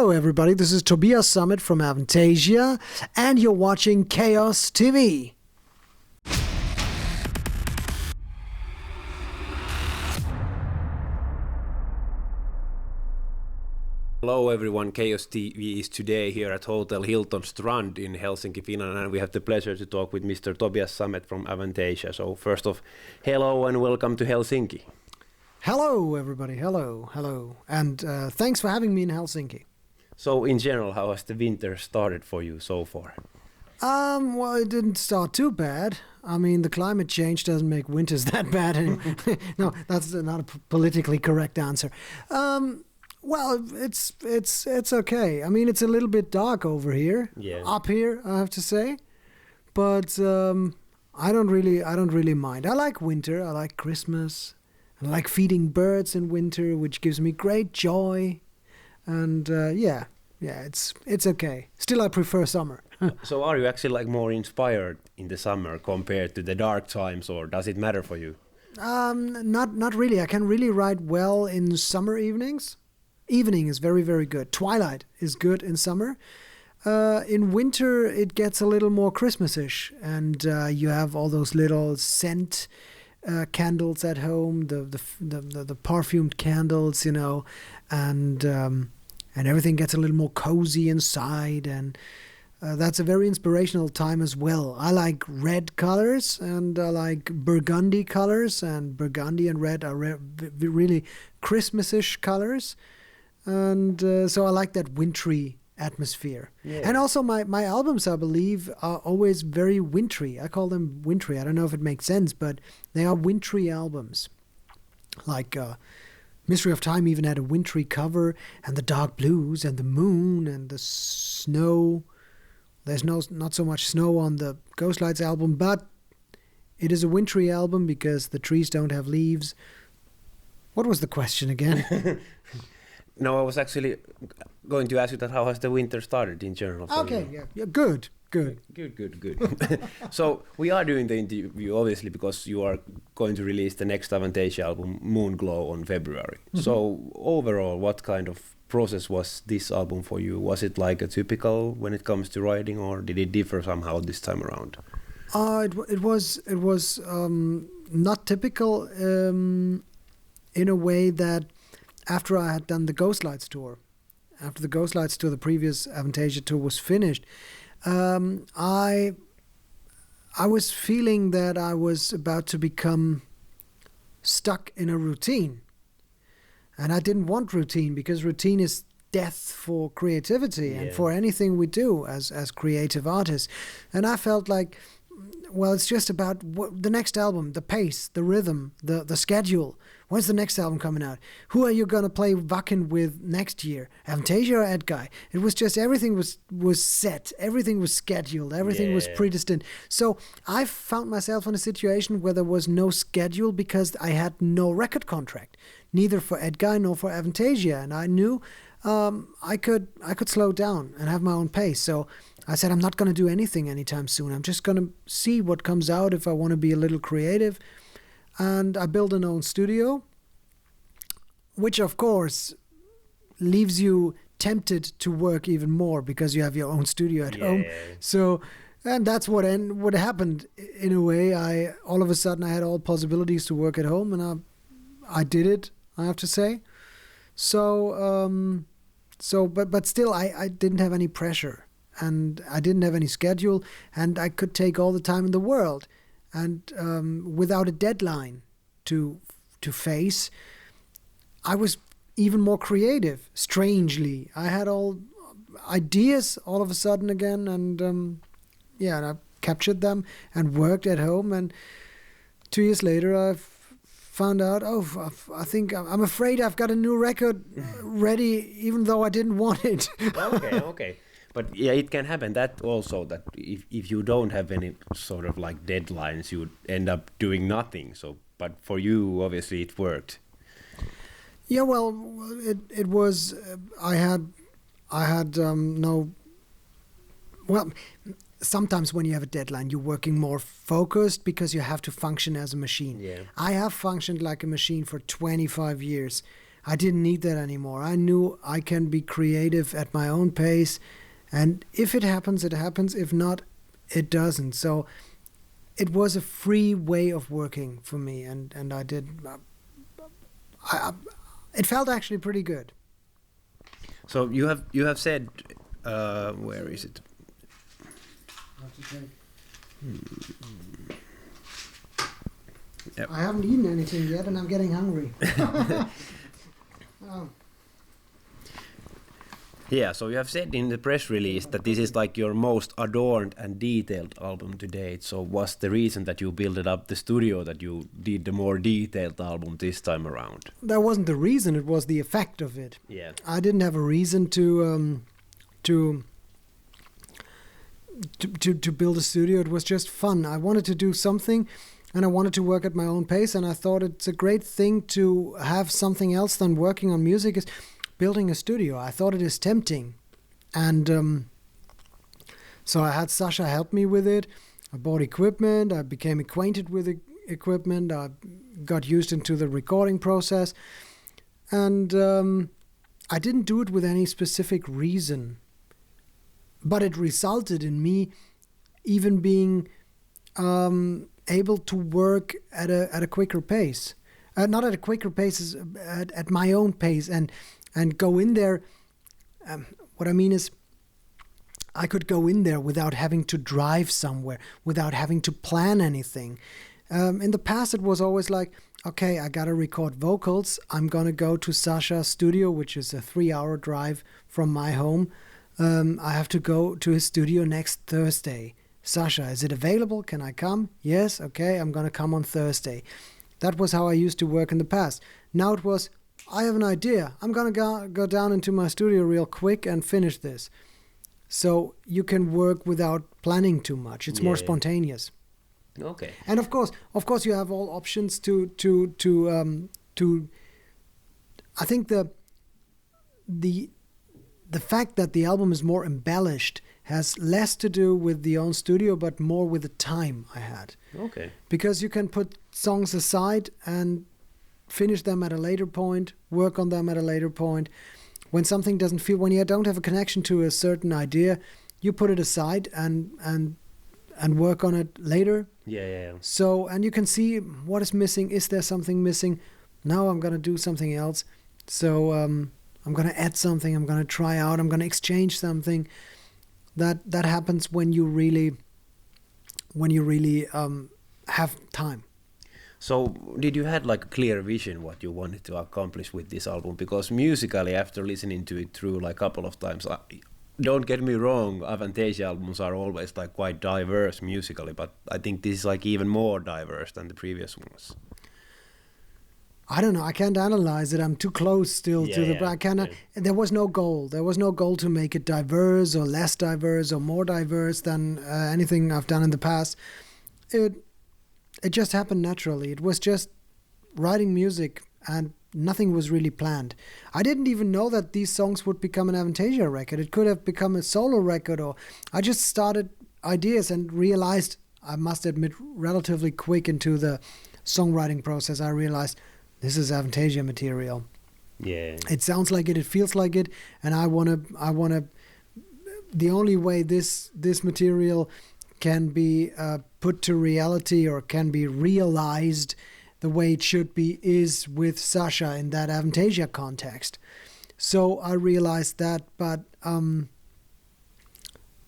Hello everybody, this is Tobias Sammet from Avantasia, and you're watching Chaos TV. Hello everyone, Chaos TV is today here at Hotel Hilton Strand in Helsinki, Finland, and we have the pleasure to talk with Mr. Tobias Sammet from Avantasia. So first off, hello and welcome to Helsinki. Hello everybody, hello, and thanks for having me in Helsinki. So in general, how has the winter started for you so far? Well, it didn't start too bad. I mean, the climate change doesn't make winters that bad anymore. No, that's not a politically correct answer. Well, it's okay. I mean, it's a little bit dark over here, up here, I have to say, but I don't really mind. I like winter. I like Christmas. I like feeding birds in winter, which gives me great joy. And yeah, it's okay. Still, I prefer summer. So are you actually like more inspired in the summer compared to the dark times, or does it matter for you? Not really. I can really write well in summer evenings. Evening is very, very good. Twilight is good in summer. In winter, it gets a little more Christmas-ish, and you have all those little scent candles at home, the perfumed candles, you know, and everything gets a little more cozy inside, and that's a very inspirational time as well. I like red colors, and I like burgundy colors, and burgundy and red are really Christmas-ish colors. And so I like that wintry atmosphere. Yeah. And also my albums, I believe, are always very wintry. I call them wintry. I don't know if it makes sense, but they are wintry albums. Like Mystery of Time even had a wintry cover, and the dark blues and the moon and the snow. There's not so much snow on the Ghostlights album, but it is a wintry album because the trees don't have leaves. What was the question again? No, I was actually going to ask you that how has the winter started in general? Okay, yeah, good. So we are doing the interview obviously because you are going to release the next Avantasia album, Moonglow, on February. Mm-hmm. So overall, what kind of process was this album for you? Was it like a typical when it comes to writing, or did it differ somehow this time around? It was not typical in a way that after I had done the Ghostlights tour, the previous Avantasia tour was finished, I was feeling that I was about to become stuck in a routine. And I didn't want routine, because routine is death for creativity and for anything we do as creative artists. And I felt like, well, it's just about the next album, the pace, the rhythm, the schedule. When's the next album coming out? Who are you going to play Wacken with next year? Avantasia or Edguy? It was just everything was set. Everything was scheduled. Everything was predestined. So I found myself in a situation where there was no schedule because I had no record contract, neither for Edguy nor for Avantasia. And I knew I could slow down and have my own pace. So I said, I'm not going to do anything anytime soon. I'm just going to see what comes out if I want to be a little creative. And I built an own studio, which of course leaves you tempted to work even more because you have your own studio at home. So, and that's what happened in a way. All of a sudden I had all possibilities to work at home, and I did it, I have to say. But still I didn't have any pressure, and I didn't have any schedule, and I could take all the time in the world. And without a deadline to face, I was even more creative, strangely. I had all ideas all of a sudden again, and and I captured them and worked at home. And 2 years later, I found out, I'm afraid I've got a new record ready, even though I didn't want it. Okay. But yeah, it can happen that also, that if you don't have any sort of like deadlines, you would end up doing nothing. So, but for you, obviously, it worked. Yeah, well, it was. I had no. Well, sometimes when you have a deadline, you're working more focused because you have to function as a machine. Yeah. I have functioned like a machine for 25 years. I didn't need that anymore. I knew I can be creative at my own pace, and if it happens, it happens. If not, it doesn't. So it was a free way of working for me, and I did. It felt actually pretty good. So you have said, where is it? Yep. I haven't eaten anything yet, and I'm getting hungry. Oh. Yeah, so you have said in the press release that this is like your most adorned and detailed album to date. So was the reason that you built up the studio that you did the more detailed album this time around? That wasn't the reason, it was the effect of it. Yeah. I didn't have a reason to build a studio. It was just fun. I wanted to do something, and I wanted to work at my own pace, and I thought it's a great thing to have something else than working on music is building a studio. I thought it is tempting, and so I had Sasha help me with it. I bought equipment, I became acquainted with the equipment, I got used into the recording process, and I didn't do it with any specific reason, but it resulted in me even being able to work at a quicker pace. Not at a quicker pace, at my own pace, and go in there. What I mean is, I could go in there without having to drive somewhere, without having to plan anything. In the past, it was always like, okay, I gotta record vocals. I'm gonna go to Sasha's studio, which is a 3-hour drive from my home. I have to go to his studio next Thursday. Sasha, is it available? Can I come? Yes, okay, I'm gonna come on Thursday. That was how I used to work in the past. Now it was, I have an idea. I'm going to go down into my studio real quick and finish this. So you can work without planning too much. It's more spontaneous. Okay. And of course, you have all options to. I think the fact that the album is more embellished has less to do with the own studio, but more with the time I had. Okay. Because you can put songs aside and finish them at a later point, work on them at a later point. When something doesn't feel, when you don't have a connection to a certain idea, you put it aside and work on it later. Yeah. So, and you can see what is missing. Is there something missing? Now I'm going to do something else. So I'm going to add something. I'm going to try out. I'm going to exchange something. That happens when you really have time. So did you had like a clear vision what you wanted to accomplish with this album? Because musically, after listening to it through like a couple of times, don't get me wrong, Avantasia albums are always like quite diverse musically, but I think this is like even more diverse than the previous ones. I don't know. I can't analyze it. I'm too close still to the. I cannot. Yeah. There was no goal. There was no goal to make it diverse or less diverse or more diverse than anything I've done in the past. It just happened naturally. It was just writing music, and nothing was really planned. I didn't even know that these songs would become an Avantasia record. It could have become a solo record, or I just started ideas and realized, I must admit, relatively quick into the songwriting process, I realized this is Avantasia material. Yeah. It sounds like it feels like it, and I wanna the only way this material can be put to reality or can be realized the way it should be is with Sasha in that Avantasia context. So I realized that, but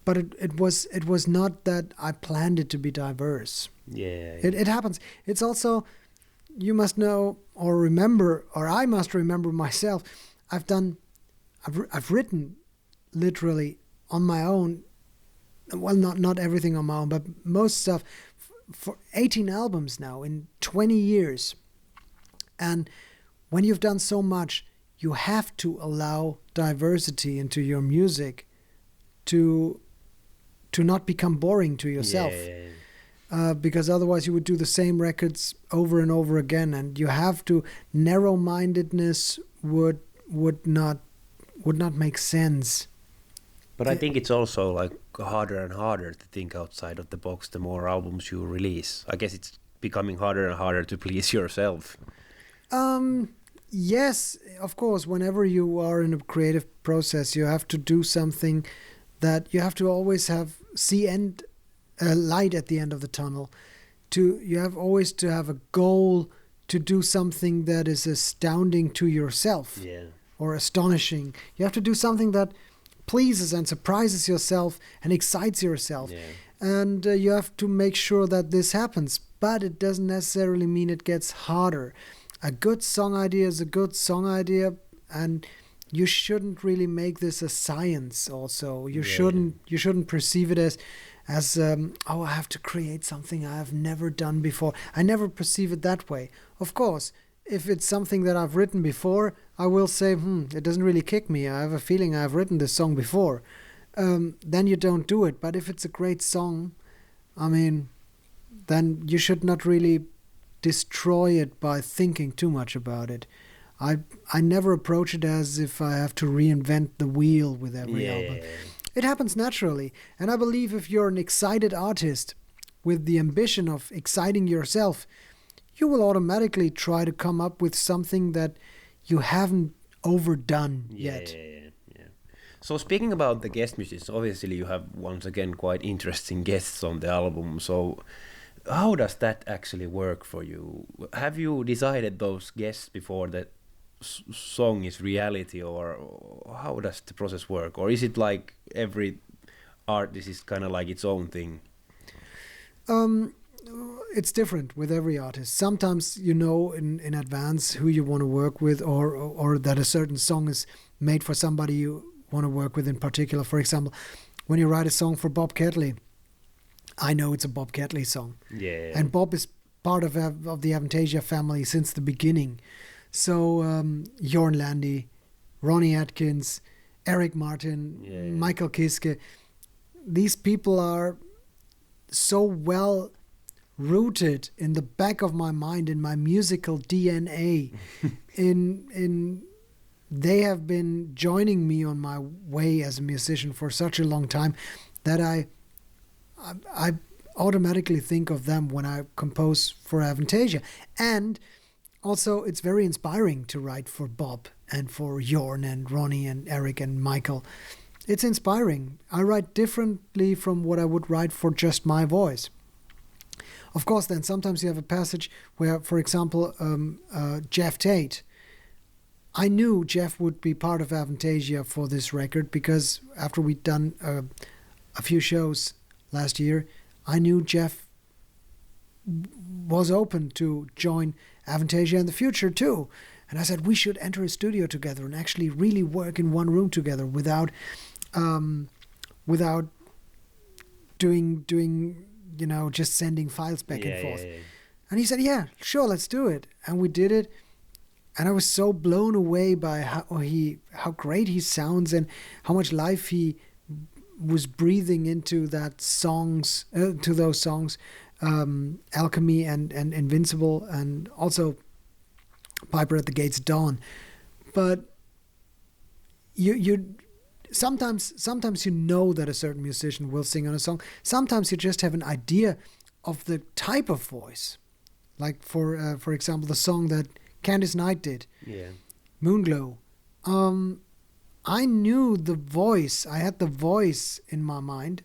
it was not that I planned it to be diverse. Yeah. It happens. It's also, you must know or remember, or I must remember myself, I've written literally on my own. Well, not everything on my own, but most stuff for 18 albums now in 20 years. And when you've done so much, you have to allow diversity into your music to not become boring to yourself. Yeah. Because otherwise you would do the same records over and over again, and you have to. Narrow-mindedness would not make sense. But I think it's also like harder and harder to think outside of the box the more albums you release. I guess it's becoming harder and harder to please yourself. Yes, of course, whenever you are in a creative process, you have to do something that you have to always see light at the end of the tunnel. You have always to have a goal to do something that is astounding to yourself. Yeah. Or astonishing. You have to do something that pleases and surprises yourself and excites yourself. Yeah. And you have to make sure that this happens. But it doesn't necessarily mean it gets harder. A good song idea is a good song idea, and you shouldn't really make this a science also. You shouldn't perceive it as I have to create something I have never done before. I never perceive it that way. Of course, if it's something that I've written before, I will say, it doesn't really kick me. I have a feeling I've written this song before. Then you don't do it. But if it's a great song, I mean, then you should not really destroy it by thinking too much about it. I never approach it as if I have to reinvent the wheel with every album. It happens naturally. And I believe if you're an excited artist with the ambition of exciting yourself, you will automatically try to come up with something that you haven't overdone yet. Yeah. So speaking about the guest musicians, obviously you have once again quite interesting guests on the album. So how does that actually work for you? Have you decided those guests before that song is reality, or how does the process work? Or is it like every artist is kind of like its own thing? It's different with every artist. Sometimes you know in advance who you want to work with, or that a certain song is made for somebody you want to work with in particular. For example, when you write a song for Bob Catley, I know it's a Bob Catley song. Yeah. And Bob is part of the Avantasia family since the beginning. So Jorn Lande, Ronnie Atkins, Eric Martin, Michael Kiske, these people are so well rooted in the back of my mind, in my musical DNA. They have been joining me on my way as a musician for such a long time that I automatically think of them when I compose for Avantasia. And also, it's very inspiring to write for Bob and for Jorn and Ronnie and Eric and Michael. It's inspiring. I write differently from what I would write for just my voice. Of course, then sometimes you have a passage where, for example, Jeff Tate. I knew Jeff would be part of Avantasia for this record because after we'd done a few shows last year, I knew Jeff was open to join Avantasia in the future too. And I said, we should enter a studio together and actually really work in one room together without doing just sending files back and forth. Yeah. And he said, yeah, sure, let's do it. And we did it. And I was so blown away by how great he sounds and how much life he was breathing into those songs, Alchemy and Invincible, and also Piper at the Gates of Dawn. But you sometimes you know that a certain musician will sing on a song. Sometimes you just have an idea of the type of voice, like for example the song that Candice Knight did, Moonglow. I knew the voice. I had the voice in my mind,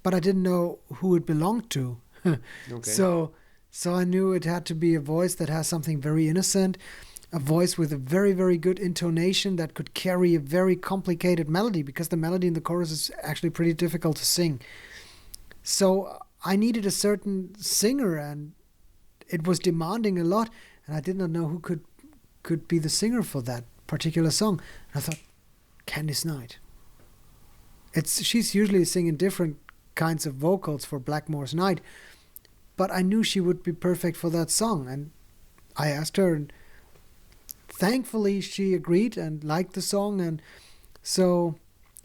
but I didn't know who it belonged to. Okay. So I knew it had to be a voice that has something very innocent, a voice with a very, very good intonation that could carry a very complicated melody, because the melody in the chorus is actually pretty difficult to sing. So I needed a certain singer, and it was demanding a lot, and I did not know who could be the singer for that particular song. And I thought, Candice Knight. She's usually singing different kinds of vocals for Blackmore's Night, but I knew she would be perfect for that song, and I asked her, and thankfully she agreed and liked the song. And so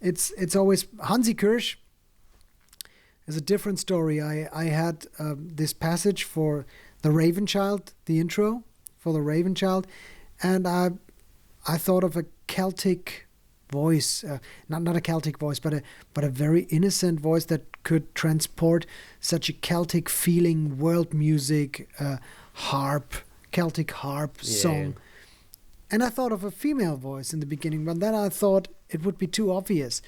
it's always Hansi Kirsch is a different story. I had this passage for the Raven Child, the intro for the Raven Child, and I thought of a Celtic voice, not a Celtic voice, but a very innocent voice that could transport such a Celtic feeling, world music, Celtic harp song. And I thought of a female voice in the beginning, but then I thought it would be too obvious.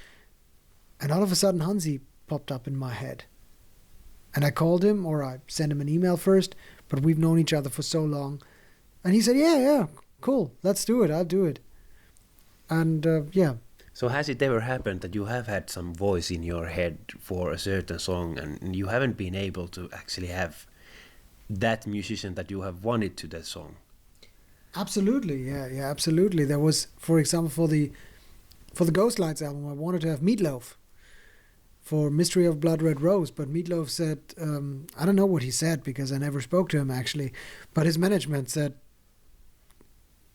And all of a sudden, Hansi popped up in my head. And I called him, or I sent him an email first, but we've known each other for so long. And he said, yeah, cool, let's do it, I'll do it. And yeah. So has it ever happened that you have had some voice in your head for a certain song and you haven't been able to actually have that musician that you have wanted to that song? Absolutely, yeah, absolutely. There was, for example, for the Ghost Lights album, I wanted to have Meatloaf for Mystery of Blood Red Rose, but Meatloaf said, I don't know what he said because I never spoke to him actually, but his management said,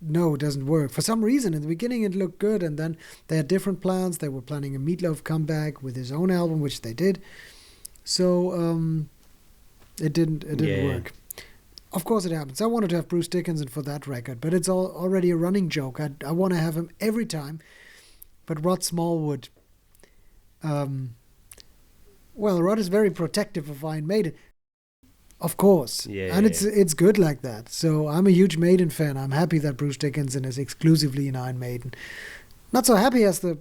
no, it doesn't work. For some reason, in the beginning it looked good, and then they had different plans. They were planning a Meatloaf comeback with his own album, which they did. So it didn't work. Of course it happens. I wanted to have Bruce Dickinson for that record, but it's already a running joke. I want to have him every time. But Rod Smallwood, Rod is very protective of Iron Maiden. Of course. And it's good like that. So I'm a huge Maiden fan. I'm happy that Bruce Dickinson is exclusively in Iron Maiden. Not so happy as the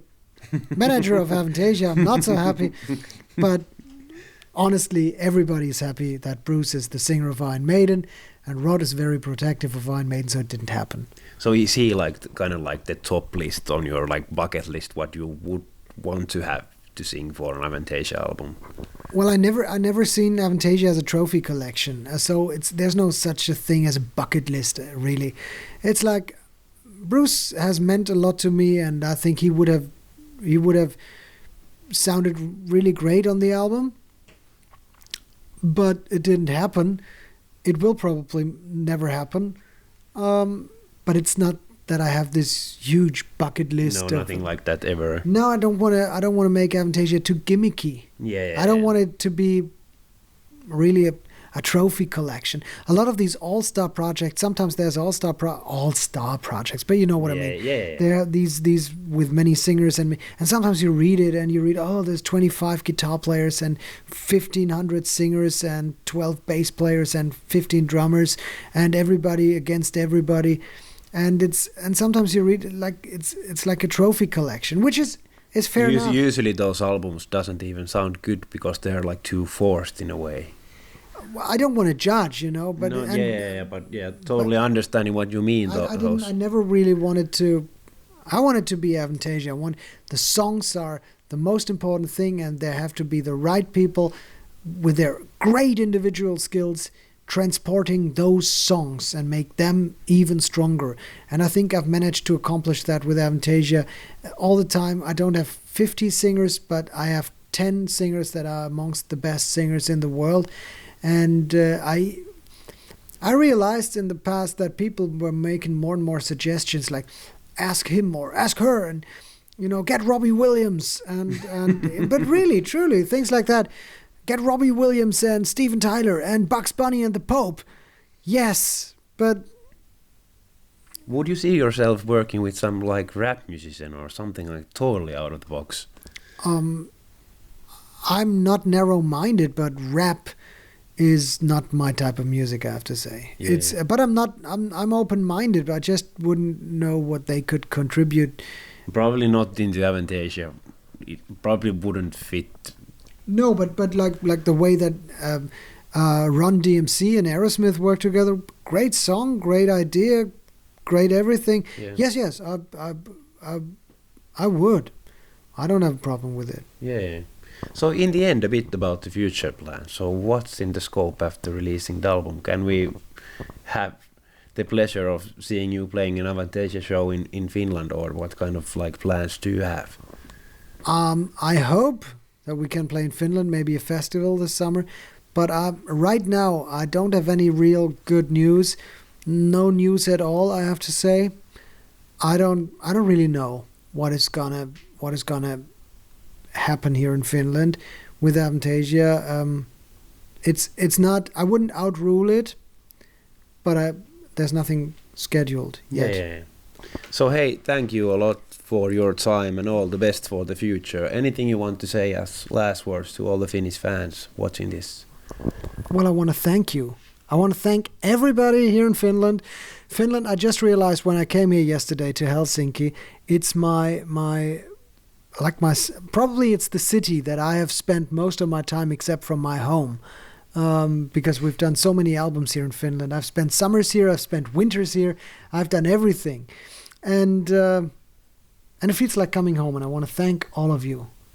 manager of Avantasia. I'm not so happy. But honestly, everybody's happy that Bruce is the singer of Iron Maiden, and Rod is very protective of Iron Maiden, so it didn't happen. So is he kind of like the top list on your bucket list, what you would want to have to sing for an Avantasia album? Well, I never seen Avantasia as a trophy collection, so there's no such a thing as a bucket list, really. It's like Bruce has meant a lot to me, and I think he would have sounded really great on the album. But it didn't happen. It will probably never happen. But it's not that I have this huge bucket list. No, nothing like that ever. No, I don't want to make Avantasia too gimmicky. Yeah. I don't want it to be really a trophy collection. A lot of these all-star projects, sometimes there's all-star projects, but you know what I mean. Yeah. There are these with many singers, and sometimes you read it and you read, there's 25 guitar players and 1,500 singers and 12 bass players and 15 drummers and everybody against everybody. And sometimes you read it like it's like a trophy collection, which is fair enough. Usually those albums doesn't even sound good because they're too forced in a way. I don't want to judge, but totally understanding what you mean. I never really wanted to. I wanted to be Avantasia. The songs are the most important thing, and there have to be the right people with their great individual skills transporting those songs and make them even stronger. And I think I've managed to accomplish that with Avantasia all the time. I don't have 50 singers, but I have 10 singers that are amongst the best singers in the world. And I realized in the past that people were making more and more suggestions like ask him or ask her and get Robbie Williams and but really truly things like that. Get Robbie Williams and Steven Tyler and Bugs Bunny and the Pope. Yes, but would you see yourself working with some rap musician or something totally out of the box? I'm not narrow-minded, but rap is not my type of music, I have to say. Yeah. But I'm open-minded, but I just wouldn't know what they could contribute. Probably not into Avantasia. It probably wouldn't fit. No, but like the way that Run DMC and Aerosmith work together, great song, great idea, great everything. Yeah. Yes, I would. I don't have a problem with it. Yeah. So in the end, a bit about the future plan. So what's in the scope after releasing the album? Can we have the pleasure of seeing you playing an Avantasia show in Finland, or what kind of plans do you have? I hope that we can play in Finland, maybe a festival this summer. But right now, I don't have any real good news. No news at all, I have to say. I don't really know what is gonna happen here in Finland with Avantasia. It's not. I wouldn't outrule it, but there's nothing scheduled yet. Yeah. So hey, thank you a lot for your time and all the best for the future. Anything you want to say as last words to all the Finnish fans watching this? Well, I want to thank you I want to thank everybody here in Finland. Finland, I just realized when I came here yesterday to Helsinki, it's probably it's the city that I have spent most of my time except from my home. Because we've done so many albums here in Finland. I've spent summers here, I've spent winters here, I've done everything. And it feels like coming home, and I want to thank all of you